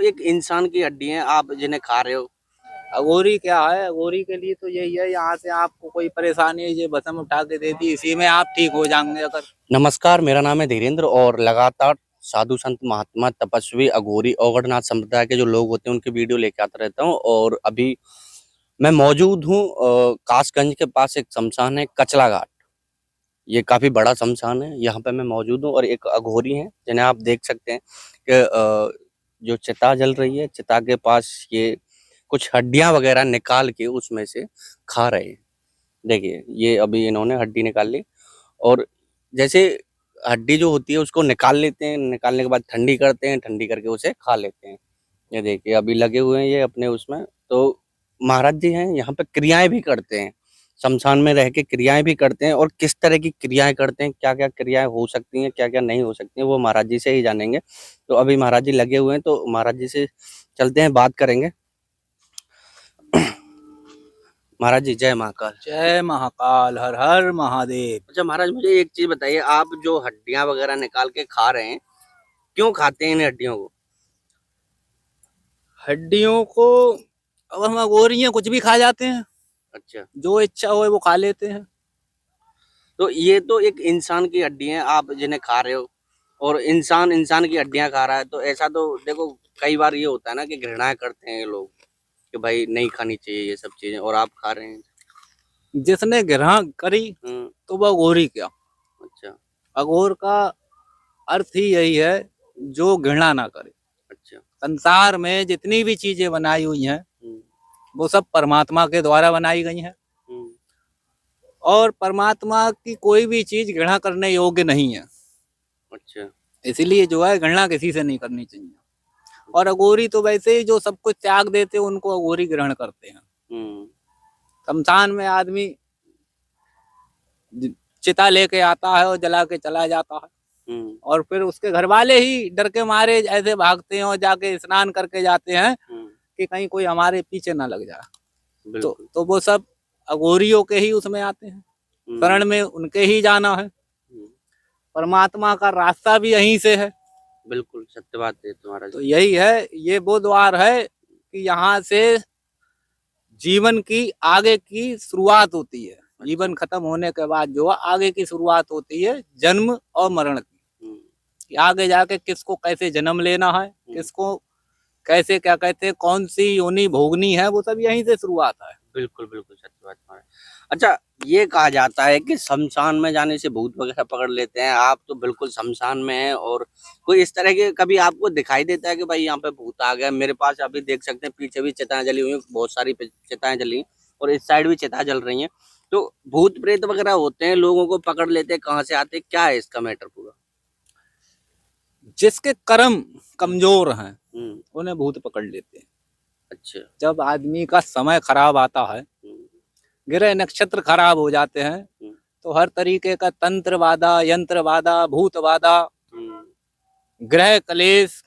तो एक इंसान की हड्डी है, आप जिन्हें खा रहे हो। अघोरी क्या है? अघोरी के लिए तो यही है, यहाँ से आपको कोई परेशानी है ये भस्म उठा के देती, इसी में आप ठीक हो जाएंगे। अगर नमस्कार, मेरा नाम है धीरेन्द्र और लगातार साधु संत महात्मा तपस्वी अघोरी औगढ़नाथ संप्रदाय के जो लोग होते हैं उनके वीडियो लेके आता रहता हूँ। और अभी मैं मौजूद हूँ कासगंज के पास एक शमशान है, कचला घाट। ये काफी बड़ा शमशान है, यहाँ पे मैं मौजूद हूँ और एक अघोरी है जिन्हें आप देख सकते हैं कि जो चिता जल रही है, चिता के पास ये कुछ हड्डियां वगैरह निकाल के उसमें से खा रहे हैं। देखिए, ये अभी इन्होंने हड्डी निकाल ली और जैसे हड्डी जो होती है उसको निकाल लेते हैं, निकालने के बाद ठंडी करते हैं, ठंडी करके उसे खा लेते हैं। ये देखिए अभी लगे हुए हैं ये अपने उसमें। तो महाराज जी हैं यहाँ पे, क्रियाएं भी करते हैं, शमशान में रह के क्रियाएं भी करते हैं। और किस तरह की क्रियाएं करते हैं, क्या क्या क्रियाएं हो सकती हैं, क्या क्या नहीं हो सकती हैं, वो महाराज जी से ही जानेंगे। तो अभी महाराज जी लगे हुए हैं, तो महाराज जी से चलते हैं, बात करेंगे। महाराज जी जय महाकाल। जय महाकाल, हर हर महादेव। अच्छा महाराज, मुझे एक चीज बताइए, आप जो हड्डियां वगैरह निकाल के खा रहे हैं, क्यों खाते हैं इन हड्डियों को? हड्डियों को अब हम अघोरी हैं, कुछ भी खा जाते हैं, अच्छा, जो इच्छा हो वो खा लेते हैं। तो ये तो एक इंसान की हड्डी है, आप जिन्हें खा रहे हो, और इंसान इंसान की हड्डियां खा रहा है। तो ऐसा तो देखो, कई बार ये होता है ना कि घृणा करते हैं ये लोग कि भाई नहीं खानी चाहिए ये सब चीजें, और आप खा रहे हैं। जिसने घृणा करी तो वह अघोरी क्या? अच्छा अघोर का अर्थ ही यही है, जो घृणा ना करे। अच्छा। संसार में जितनी भी चीजें बनाई हुई हैं वो सब परमात्मा के द्वारा बनाई गई हैं, और परमात्मा की कोई भी चीज घृणा करने योग्य नहीं है। अच्छा, इसीलिए जो है घृणा किसी से नहीं करनी चाहिए। और अघोरी तो वैसे ही जो सब कुछ त्याग देते हैं उनको अघोरी ग्रहण करते हैं। शमशान में आदमी चिता लेके आता है और जला के चला जाता है, और फिर उसके घर वाले ही डर के मारे ऐसे भागते हैं और जाके स्नान करके जाते हैं कि कहीं कोई हमारे पीछे ना लग जाए। तो वो सब अघोरियों के ही उसमें आते हैं, शरण में उनके ही जाना है। परमात्मा का रास्ता भी यहीं से है। बिल्कुल सत्य बात है तुम्हारा। तो यही है, ये वो द्वार है कि यहाँ से जीवन की आगे की शुरुआत होती है। जीवन खत्म होने के बाद जो आगे की शुरुआत होती है जन्म और मरण की, कि आगे जाके किसको कैसे जन्म लेना है, किसको कैसे क्या कहते हैं, कौन सी योनि भोगनी है, वो सब यहीं से शुरुआत है। बिल्कुल बिल्कुल सत्य बात है। अच्छा, ये कहा जाता है कि शमशान में जाने से भूत वगैरह पकड़ लेते हैं, आप तो बिल्कुल शमशान में हैं, और कोई इस तरह के कभी आपको दिखाई देता है कि भाई यहाँ पे भूत आ गया? मेरे पास अभी देख सकते हैं पीछे भी चिताएं जली हुई हैं, बहुत सारी चिताएं जली, और इस साइड भी चिताएं जल रही हैं। तो भूत प्रेत वगैरह होते हैं, लोगों को पकड़ लेते हैं, कहाँ से आते हैं, क्या है इसका मैटर पूरा? जिसके कर्म कमजोर हैं उन्हें भूत पकड़ लेते हैं। अच्छा। जब आदमी का समय खराब आता है, ग्रह नक्षत्र खराब हो जाते हैं, तो हर तरीके का तंत्र वादा, यंत्र वादा, भूत वादा, ग्रह कलेश,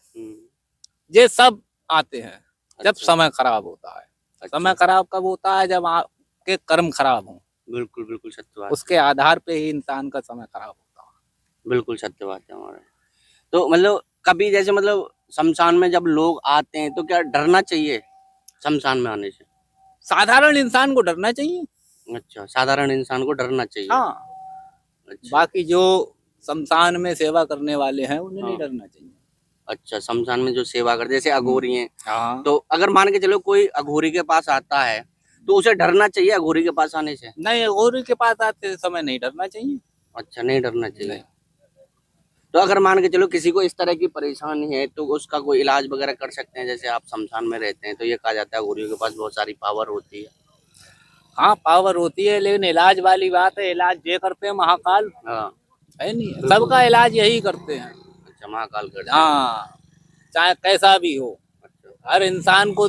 ये सब आते हैं जब समय खराब होता है। अच्छा। समय खराब कब होता है? जब आपके कर्म खराब हों। बिल्कुल बिल्कुल सत्य बात। उसके आधार पे ही इंसान का समय खराब होता है। बिल्कुल सत्य बात है हमारे। तो मतलब कभी जैसे मतलब शमशान में जब लोग आते हैं तो क्या डरना चाहिए शमशान में आने से? साधारण इंसान को डरना चाहिए। अच्छा, साधारण इंसान को डरना चाहिए। हाँ। अच्छा। बाकी जो शमशान में सेवा करने वाले हैं उन्हें नहीं डरना चाहिए। अच्छा, शमशान में जो सेवा करते जैसे अघोरी हैं, हाँ। तो अगर मान के चलो कोई अघोरी के पास आता है तो उसे डरना चाहिए अघोरी के पास आने से? नहीं, अघोरी के पास आते समय नहीं डरना चाहिए। अच्छा, नहीं डरना चाहिए। तो अगर मान के चलो किसी को इस तरह की परेशानी है तो उसका कोई इलाज वगैरह कर सकते हैं? जैसे आप शमशान में रहते हैं तो ये कहा जाता है अघोरियों के पास बहुत सारी पावर होती है। हाँ, पावर होती है, लेकिन इलाज वाली बात है, इलाज ये करते हैं महाकाल। हाँ, है नहीं, सबका इलाज यही करते हैं। अच्छा, महाकाल करते हैं। हाँ, चाहे कैसा भी हो। अच्छा। हर इंसान को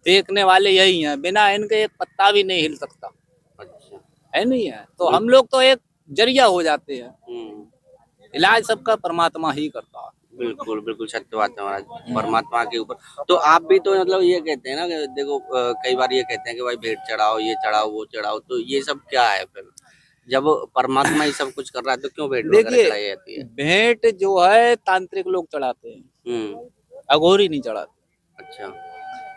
देखने वाले यही हैं, बिना इनके एक पत्ता भी नहीं हिल सकता। अच्छा। है नहीं है, तो हम लोग तो एक जरिया हो जाते हैं। इलाज सबका परमात्मा ही करता है। बिल्कुल बिल्कुल सत्य बात है महाराज, परमात्मा के ऊपर। तो आप भी तो मतलब ये कहते हैं ना कि देखो कई बार ये कहते हैं कि भाई भेंट चढ़ाओ, ये चढ़ाओ, वो चढ़ाओ, तो ये सब क्या है फिर? जब परमात्मा ही सब कुछ कर रहा है तो क्यों भेंट वगैरह चढ़ाई जाती है? भेंट जो है तांत्रिक लोग चढ़ाते हैं। अघोरी नहीं चढ़ाते। अच्छा।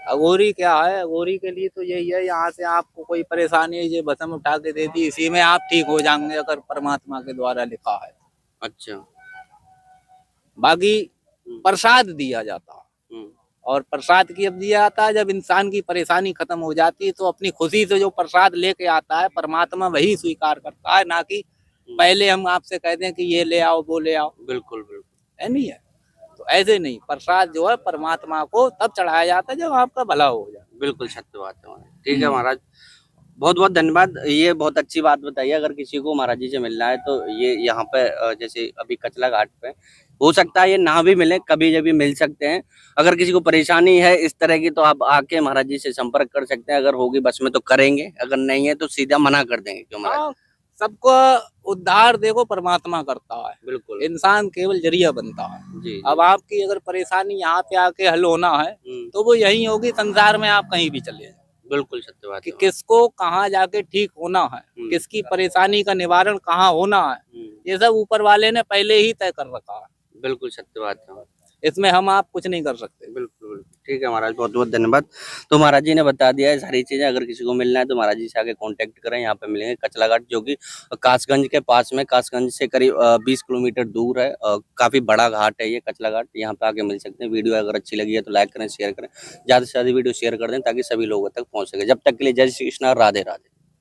अघोरी क्या है, अघोरी के लिए तो यही है, यहाँ से आपको कोई परेशानी है, ये भस्म उठा के दे दी, इसी में आप ठीक हो जाएंगे अगर परमात्मा के द्वारा लिखा है। अच्छा। बाकी हम्म, प्रसाद दिया जाता है, हम्म, और प्रसाद की अब दिया जाता है जब इंसान की परेशानी खत्म हो जाती है, तो अपनी खुशी से जो प्रसाद लेके आता है परमात्मा वही स्वीकार करता है, ना कि पहले हम आपसे कहते हैं कि ये ले आओ वो ले आओ, बिल्कुल बिल्कुल है नहीं है। तो ऐसे नहीं, प्रसाद जो है परमात्मा को तब चढ़ाया जाता है जब आपका भला हो जाए। बिल्कुल सत्य बात है महाराज। ठीक है महाराज, बहुत बहुत धन्यवाद। ये बहुत अच्छी बात बताइए। अगर किसी को महाराज जी से मिलना है तो ये यहाँ पे जैसे अभी कचला घाट पे हो सकता है ये ना भी मिले, कभी जब भी मिल सकते हैं। अगर किसी को परेशानी है इस तरह की तो आप आके महाराज जी से संपर्क कर सकते हैं। अगर होगी बस में तो करेंगे, अगर नहीं है तो सीधा मना कर देंगे। क्यों महाराज? हाँ, सबको उद्धार देखो परमात्मा करता है, बिल्कुल। इंसान केवल जरिया बनता है। जी जी। अब आपकी अगर परेशानी यहाँ पे आके हल होना है तो वो यही होगी, संसार में आप कहीं भी चले जाए, बिल्कुल सत्य बात कि है। किसको कहाँ जाके ठीक होना है, किसकी परेशानी का निवारण कहाँ होना है, ये सब ऊपर वाले ने पहले ही तय कर रखा है। बिल्कुल सत्य बात है। इसमें हम आप कुछ नहीं कर सकते। बिल्कुल बिल्कुल। ठीक है महाराज, बहुत बहुत धन्यवाद। तो महाराज जी ने बता दिया है सारी चीजें। अगर किसी को मिलना है तो महाराज जी से आके कांटेक्ट करें। यहाँ पे मिलेंगे कचला घाट, जो कि कासगंज के पास में, कासगंज से करीब 20 किलोमीटर दूर है। काफी बड़ा घाट है ये कचला घाट, यहाँ पे आके मिल सकते हैं। वीडियो अगर अच्छी लगी है तो लाइक करें, शेयर करें, ज्यादा से ज्यादा वीडियो शेयर कर दें ताकि सभी लोगों तक पहुंच सके। जब तक के लिए जय श्री कृष्ण, राधे राधे।